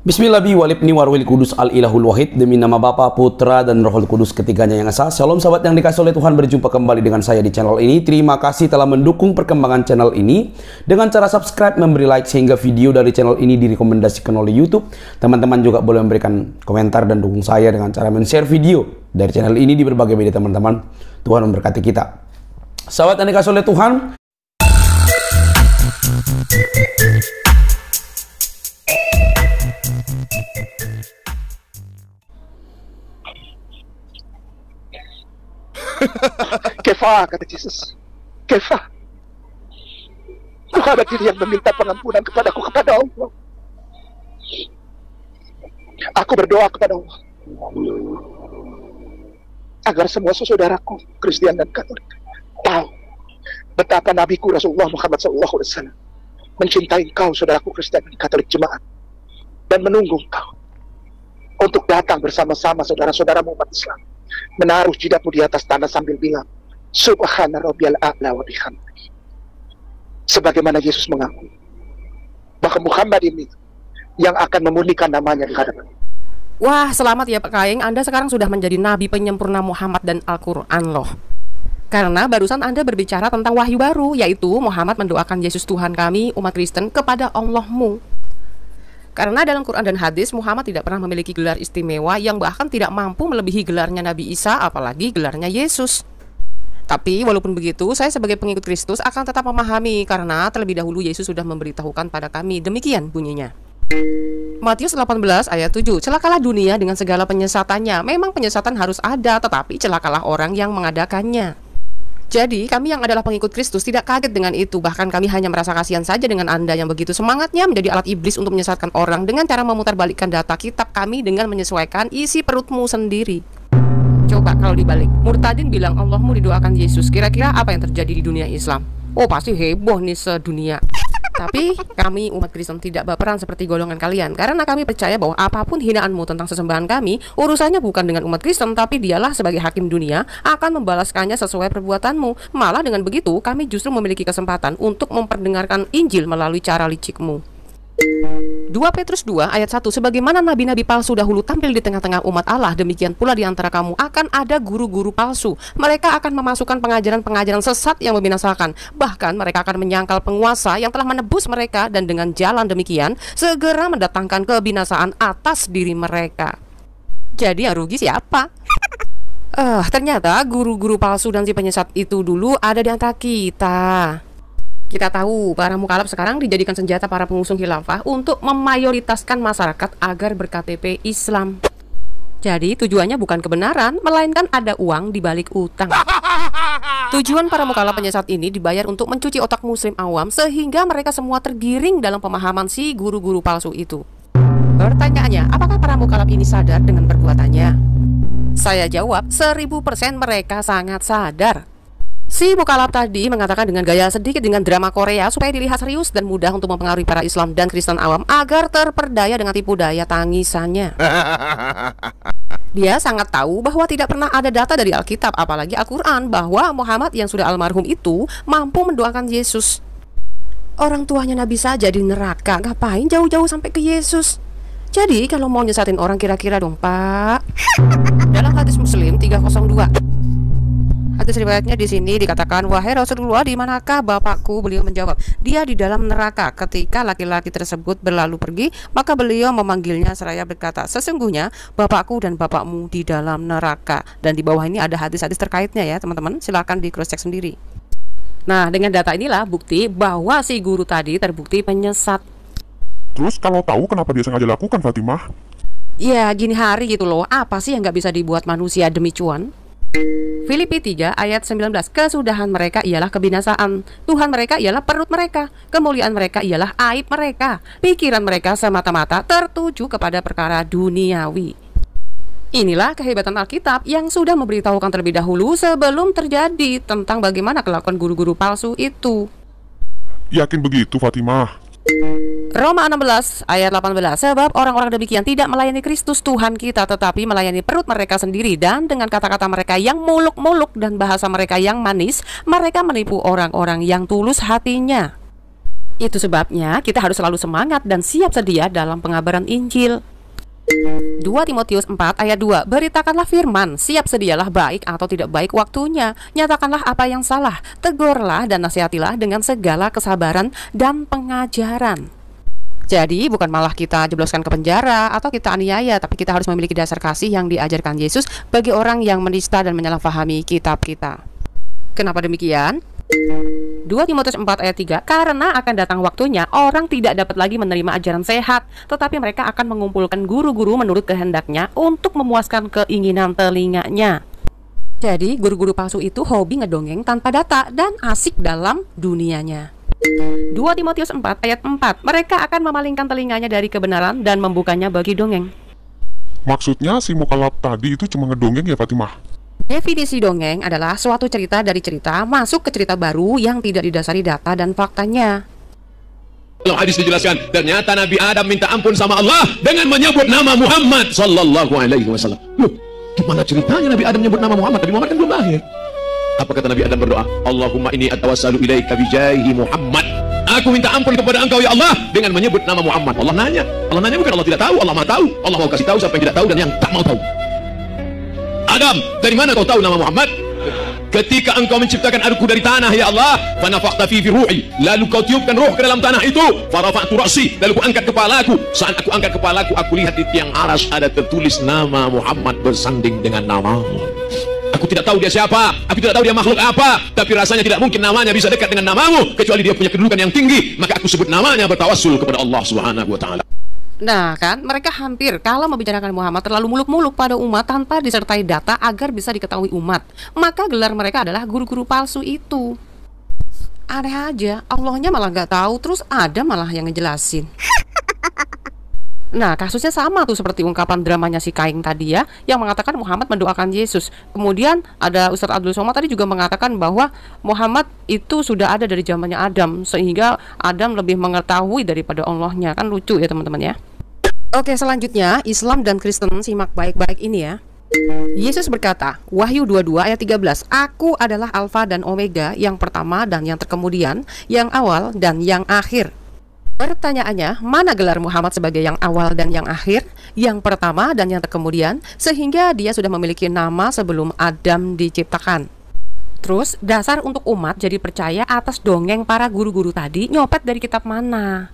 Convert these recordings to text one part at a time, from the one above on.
Bismillahirrahmanirrahim. Al ilahul wahid. Demi nama Bapa, Putra, dan Rohul Kudus ketiganya yang esa. Shalom sahabat yang dikasih oleh Tuhan, berjumpa kembali dengan saya di channel ini. Terima kasih telah mendukung perkembangan channel ini dengan cara subscribe, memberi like, sehingga video dari channel ini direkomendasikan oleh YouTube. Teman-teman juga boleh memberikan komentar dan dukung saya dengan cara men-share video dari channel ini di berbagai media teman-teman. Tuhan memberkati kita. Sahabat yang dikasih oleh Tuhan, Kefa, kata Yesus. Kefa, bukan ada diri yang meminta pengampunan kepadaku, kepada Allah. Aku berdoa kepada Allah agar semua saudaraku Kristen dan Katolik tahu betapa nabiku Rasulullah Muhammad SAW mencintai kau, saudaraku Kristen dan Katolik jemaat, dan menunggu kau untuk datang bersama-sama saudara-saudaramu umat Islam, menaruh jidatmu di atas tanah sambil bilang Subhana Rabbiyal A'la wa bihamdihi. Sebagaimana Yesus mengaku bahwa Muhammad ini yang akan memurnikan namanya di hadapan. Wah, selamat ya Pak Kaing, Anda sekarang sudah menjadi nabi penyempurna Muhammad dan Al-Quran loh. Karena barusan Anda berbicara tentang wahyu baru, yaitu Muhammad mendoakan Yesus Tuhan kami, umat Kristen, kepada Allahmu. Karena dalam Quran dan hadis, Muhammad tidak pernah memiliki gelar istimewa yang bahkan tidak mampu melebihi gelarnya Nabi Isa, apalagi gelarnya Yesus. Tapi walaupun begitu, saya sebagai pengikut Kristus akan tetap memahami, karena terlebih dahulu Yesus sudah memberitahukan pada kami. Demikian bunyinya. Matius 18 ayat 7. Celakalah dunia dengan segala penyesatannya. Memang penyesatan harus ada, tetapi celakalah orang yang mengadakannya. Jadi kami yang adalah pengikut Kristus tidak kaget dengan itu. Bahkan kami hanya merasa kasihan saja dengan Anda yang begitu semangatnya menjadi alat iblis untuk menyesatkan orang dengan cara memutarbalikkan data kitab kami dengan menyesuaikan isi perutmu sendiri. Coba kalau dibalik, Murtadin bilang Allahmu didoakan Yesus, kira-kira apa yang terjadi di dunia Islam? Oh, pasti heboh nih sedunia. Tapi kami umat Kristen tidak baperan seperti golongan kalian, karena kami percaya bahwa apapun hinaanmu tentang sesembahan kami, urusannya bukan dengan umat Kristen, tapi dialah sebagai hakim dunia akan membalaskannya sesuai perbuatanmu. Malah dengan begitu kami justru memiliki kesempatan untuk memperdengarkan Injil melalui cara licikmu. 2 Petrus 2 ayat 1. Sebagaimana nabi-nabi palsu dahulu tampil di tengah-tengah umat Allah, demikian pula di antara kamu akan ada guru-guru palsu. Mereka akan memasukkan pengajaran-pengajaran sesat yang membinasakan. Bahkan mereka akan menyangkal penguasa yang telah menebus mereka, dan dengan jalan demikian segera mendatangkan kebinasaan atas diri mereka. Jadi yang rugi siapa? Ternyata guru-guru palsu dan si penyesat itu dulu ada di antara kita. Kita tahu para mukhalaf sekarang dijadikan senjata para pengusung khilafah untuk memayoritaskan masyarakat agar ber-KTP Islam. Jadi tujuannya bukan kebenaran, melainkan ada uang di balik utang. Tujuan para mukhalaf penyesat ini dibayar untuk mencuci otak muslim awam, sehingga mereka semua tergiring dalam pemahaman si guru-guru palsu itu. Pertanyaannya, apakah para mukhalaf ini sadar dengan perbuatannya? Saya jawab, 1000% mereka sangat sadar. Si mukhalaf tadi mengatakan dengan gaya sedikit dengan drama Korea supaya dilihat serius dan mudah untuk mempengaruhi para Islam dan Kristen awam agar terperdaya dengan tipu daya tangisannya. Dia sangat tahu bahwa tidak pernah ada data dari Alkitab, apalagi Al-Quran, bahwa Muhammad yang sudah almarhum itu mampu mendoakan Yesus. Orang tuanya Nabi saja di neraka, ngapain jauh-jauh sampai ke Yesus? Jadi kalau mau nyesatin orang kira-kira dong Pak. Dalam hadis Muslim 302, hadis riwayatnya di sini dikatakan, wahai Rasulullah, di manakah bapakku? Beliau menjawab, dia di dalam neraka. Ketika laki-laki tersebut berlalu pergi, maka beliau memanggilnya seraya berkata, sesungguhnya bapakku dan bapakmu di dalam neraka. Dan di bawah ini ada hadis-hadis terkaitnya ya teman-teman, silakan di cross check sendiri. Nah, dengan data inilah bukti bahwa si guru tadi terbukti penyesat. Terus kalau tahu kenapa dia sengaja lakukan, Fatimah? Ya gini hari gitu loh, apa sih yang gak bisa dibuat manusia demi cuan? Filipi 3 ayat 19. Kesudahan mereka ialah kebinasaan, Tuhan mereka ialah perut mereka, kemuliaan mereka ialah aib mereka, pikiran mereka semata-mata tertuju kepada perkara duniawi. Inilah kehebatan Alkitab yang sudah memberitahukan terlebih dahulu sebelum terjadi tentang bagaimana kelakuan guru-guru palsu itu. Yakin begitu, Fatimah? Roma 16 ayat 18. Sebab orang-orang demikian tidak melayani Kristus Tuhan kita, tetapi melayani perut mereka sendiri, dan dengan kata-kata mereka yang muluk-muluk dan bahasa mereka yang manis, mereka menipu orang-orang yang tulus hatinya. Itu sebabnya kita harus selalu semangat dan siap sedia dalam pengabaran Injil. 2 Timotius 4 ayat 2, beritakanlah firman, siap sedialah baik atau tidak baik waktunya, nyatakanlah apa yang salah, tegurlah dan nasihatilah dengan segala kesabaran dan pengajaran. Jadi bukan malah kita jebloskan ke penjara atau kita aniaya, tapi kita harus memiliki dasar kasih yang diajarkan Yesus bagi orang yang menista dan menyalahpahami kitab kita. Kenapa demikian? 2 Timotius 4 ayat 3, karena akan datang waktunya orang tidak dapat lagi menerima ajaran sehat, tetapi mereka akan mengumpulkan guru-guru menurut kehendaknya untuk memuaskan keinginan telinganya. Jadi guru-guru palsu itu hobi ngedongeng tanpa data dan asik dalam dunianya. 2 Timotius 4 ayat 4, mereka akan memalingkan telinganya dari kebenaran dan membukanya bagi dongeng. Maksudnya si mukallaf tadi itu cuma ngedongeng ya Fatimah? Definisi dongeng adalah suatu cerita dari cerita masuk ke cerita baru yang tidak didasari data dan faktanya. Dalam hadis dijelaskan, ternyata Nabi Adam minta ampun sama Allah dengan menyebut nama Muhammad sallallahu alaihi wasallam. Loh, gimana ceritanya Nabi Adam menyebut nama Muhammad? Nabi Muhammad kan belum lahir. Apa kata Nabi Adam berdoa? Allahumma inni atawassalu ilaika bijaihi Muhammad. Aku minta ampun kepada engkau ya Allah dengan menyebut nama Muhammad. Allah nanya bukan Allah tidak tahu, Allah Maha tahu. Allah mau kasih tahu siapa yang tidak tahu dan yang tak mau tahu. Adam, dari mana kau tahu nama Muhammad? Ketika engkau menciptakan aku dari tanah ya Allah, fanafakhta fi ruhi, lalu kau tiupkan ruh ke dalam tanah itu, farafa'tu ra'si, lalu ku angkat kepalaku. Saat aku angkat kepalaku, aku lihat di tiang aras ada tertulis nama Muhammad bersanding dengan namamu. Aku tidak tahu dia siapa, aku tidak tahu dia makhluk apa, tapi rasanya tidak mungkin namanya bisa dekat dengan namamu kecuali dia punya kedudukan yang tinggi, maka aku sebut namanya bertawassul kepada Allah Subhanahu wa taala. Nah kan, mereka hampir kalau membicarakan Muhammad terlalu muluk-muluk pada umat tanpa disertai data agar bisa diketahui umat. Maka gelar mereka adalah guru-guru palsu itu. Aneh aja, Allahnya malah nggak tahu, terus ada malah yang ngejelasin. Nah, kasusnya sama tuh seperti ungkapan dramanya si Kaing tadi ya, yang mengatakan Muhammad mendoakan Yesus. Kemudian ada Ustadz Abdul Somad tadi juga mengatakan bahwa Muhammad itu sudah ada dari zamannya Adam, sehingga Adam lebih mengetahui daripada Allahnya. Kan lucu ya teman-teman ya. Oke, selanjutnya Islam dan Kristen, simak baik-baik ini ya. Yesus berkata, Wahyu 22 ayat 13, Aku adalah Alfa dan Omega, yang pertama dan yang terkemudian, yang awal dan yang akhir. Pertanyaannya, mana gelar Muhammad sebagai yang awal dan yang akhir, yang pertama dan yang terkemudian, sehingga dia sudah memiliki nama sebelum Adam diciptakan? Terus, dasar untuk umat jadi percaya atas dongeng para guru-guru tadi nyopet dari kitab mana?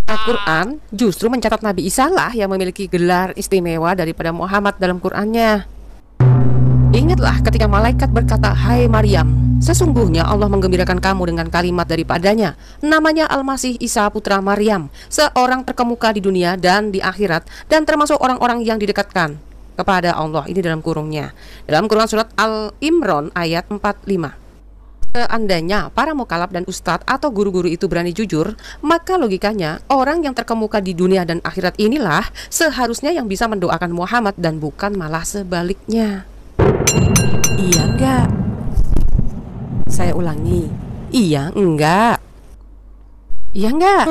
Al-Quran justru mencatat Nabi Isa lah yang memiliki gelar istimewa daripada Muhammad dalam Qurannya. Ingatlah ketika malaikat berkata, Hai Maryam, sesungguhnya Allah menggembirakan kamu dengan kalimat daripadanya, namanya Al-Masih Isa putra Maryam, seorang terkemuka di dunia dan di akhirat, dan termasuk orang-orang yang didekatkan kepada Allah. Ini dalam kurungnya, dalam Quran surat Al-Imran ayat 45. Seandainya para mukallaf dan ustadz atau guru-guru itu berani jujur, maka logikanya orang yang terkemuka di dunia dan akhirat inilah seharusnya yang bisa mendoakan Muhammad dan bukan malah sebaliknya. Iya enggak? Saya ulangi, iya enggak? Iya enggak?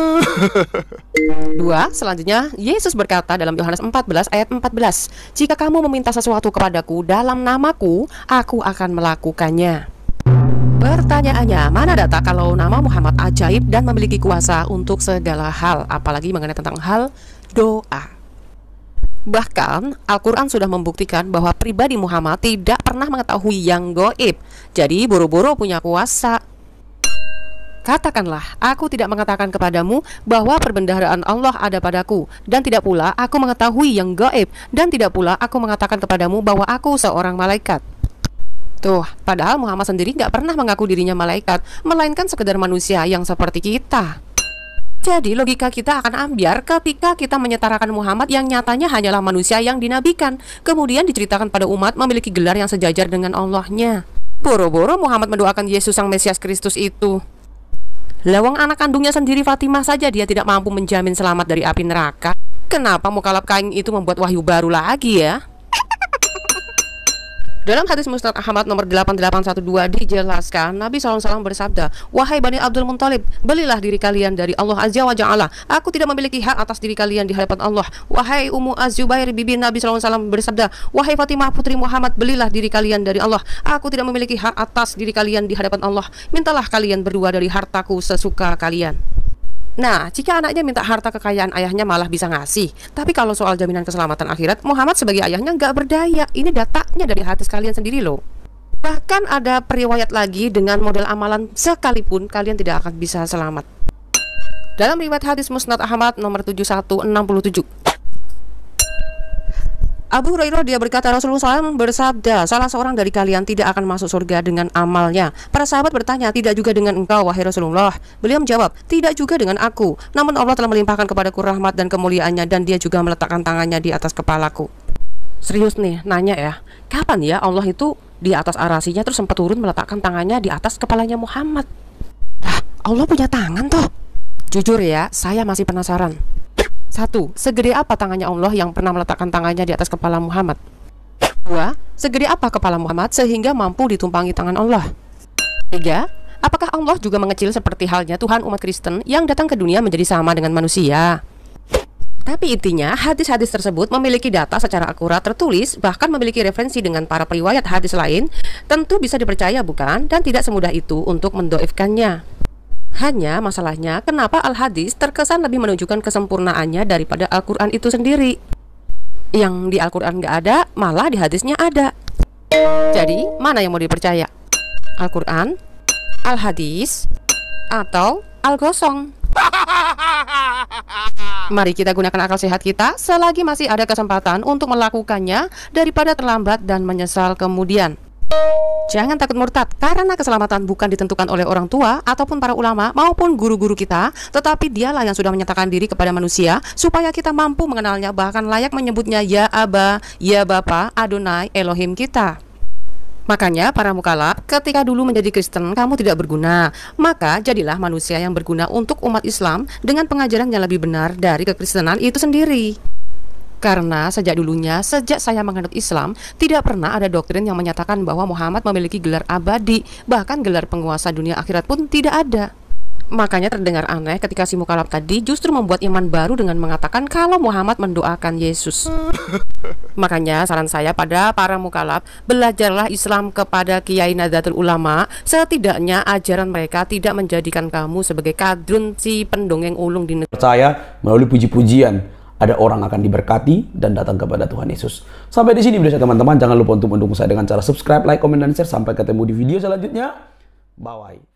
2. Selanjutnya Yesus berkata dalam Yohanes 14 ayat 14, Jika kamu meminta sesuatu kepadaku dalam namaku, aku akan melakukannya. Pertanyaannya, mana data kalau nama Muhammad ajaib dan memiliki kuasa untuk segala hal, apalagi mengenai tentang hal doa? Bahkan Al-Quran sudah membuktikan bahwa pribadi Muhammad tidak pernah mengetahui yang goib, jadi boro-boro punya kuasa. Katakanlah, aku tidak mengatakan kepadamu bahwa perbendaharaan Allah ada padaku, dan tidak pula aku mengetahui yang gaib, dan tidak pula aku mengatakan kepadamu bahwa aku seorang malaikat. Tuh, padahal Muhammad sendiri nggak pernah mengaku dirinya malaikat, melainkan sekedar manusia yang seperti kita. Jadi logika kita akan ambiar ketika kita menyetarakan Muhammad yang nyatanya hanyalah manusia yang dinabikan, kemudian diceritakan pada umat memiliki gelar yang sejajar dengan Allahnya. Boro-boro Muhammad mendoakan Yesus sang Mesias Kristus itu. Lawang anak kandungnya sendiri Fatimah saja dia tidak mampu menjamin selamat dari api neraka. Kenapa mukallaf Kain itu membuat wahyu baru lagi ya? Dalam hadis Musnad Ahmad nomor 8812 dijelaskan, Nabi SAW bersabda, "Wahai Bani Abdul Muthalib, belilah diri kalian dari Allah Azza wa Jalla. Aku tidak memiliki hak atas diri kalian di hadapan Allah." Wahai Ummu Az-Zubair, bibi Nabi SAW bersabda, "Wahai Fatimah putri Muhammad, belilah diri kalian dari Allah. Aku tidak memiliki hak atas diri kalian di hadapan Allah. Mintalah kalian berdua dari hartaku sesuka kalian." Nah, jika anaknya minta harta kekayaan ayahnya malah bisa ngasih. Tapi kalau soal jaminan keselamatan akhirat, Muhammad sebagai ayahnya nggak berdaya. Ini datanya dari hadis kalian sendiri loh. Bahkan ada periwayat lagi dengan model amalan sekalipun kalian tidak akan bisa selamat. Dalam riwayat hadis Musnad Ahmad nomor 7167, Abu Hurairah dia berkata, Rasulullah SAW bersabda, "Salah seorang dari kalian tidak akan masuk surga dengan amalnya." Para sahabat bertanya, "Tidak juga dengan engkau, wahai Rasulullah?" Beliau menjawab, "Tidak juga dengan aku. Namun Allah telah melimpahkan kepadaku rahmat dan kemuliaannya, dan dia juga meletakkan tangannya di atas kepalaku." Serius nih, nanya ya, kapan ya Allah itu di atas arasinya terus sempat turun meletakkan tangannya di atas kepalanya Muhammad? Allah punya tangan toh? Jujur ya, saya masih penasaran. 1. Segede apa tangannya Allah yang pernah meletakkan tangannya di atas kepala Muhammad? 2. Segede apa kepala Muhammad sehingga mampu ditumpangi tangan Allah? 3. Apakah Allah juga mengecil seperti halnya Tuhan umat Kristen yang datang ke dunia menjadi sama dengan manusia? Tapi intinya, hadis-hadis tersebut memiliki data secara akurat tertulis, bahkan memiliki referensi dengan para periwayat hadis lain. Tentu bisa dipercaya bukan? Dan tidak semudah itu untuk mendoifkannya. Hanya masalahnya, kenapa Al-Hadis terkesan lebih menunjukkan kesempurnaannya daripada Al-Quran itu sendiri? Yang di Al-Quran nggak ada, malah di hadisnya ada. Jadi, mana yang mau dipercaya? Al-Quran, Al-Hadis, atau Al-Gosong? Mari kita gunakan akal sehat kita selagi masih ada kesempatan untuk melakukannya daripada terlambat dan menyesal kemudian. Jangan takut murtad, karena keselamatan bukan ditentukan oleh orang tua ataupun para ulama maupun guru-guru kita, tetapi dialah yang sudah menyatakan diri kepada manusia supaya kita mampu mengenalnya, bahkan layak menyebutnya ya Aba, ya Bapa, Adonai, Elohim kita. Makanya para mukallaf, ketika dulu menjadi Kristen kamu tidak berguna, maka jadilah manusia yang berguna untuk umat Islam dengan pengajaran yang lebih benar dari kekristenan itu sendiri. Karena sejak dulunya, sejak saya menganut Islam, tidak pernah ada doktrin yang menyatakan bahwa Muhammad memiliki gelar abadi, bahkan gelar penguasa dunia akhirat pun tidak ada. Makanya terdengar aneh ketika si mukallaf tadi justru membuat iman baru dengan mengatakan kalau Muhammad mendoakan Yesus. Makanya saran saya pada para mukallaf, belajarlah Islam kepada Kiai Nahdlatul Ulama. Setidaknya ajaran mereka tidak menjadikan kamu sebagai kadrun si pendongeng ulung di negeri. Percaya melalui puji-pujian ada orang akan diberkati dan datang kepada Tuhan Yesus. Sampai di sini video saya teman-teman. Jangan lupa untuk mendukung saya dengan cara subscribe, like, komen, dan share. Sampai ketemu di video selanjutnya. Bye.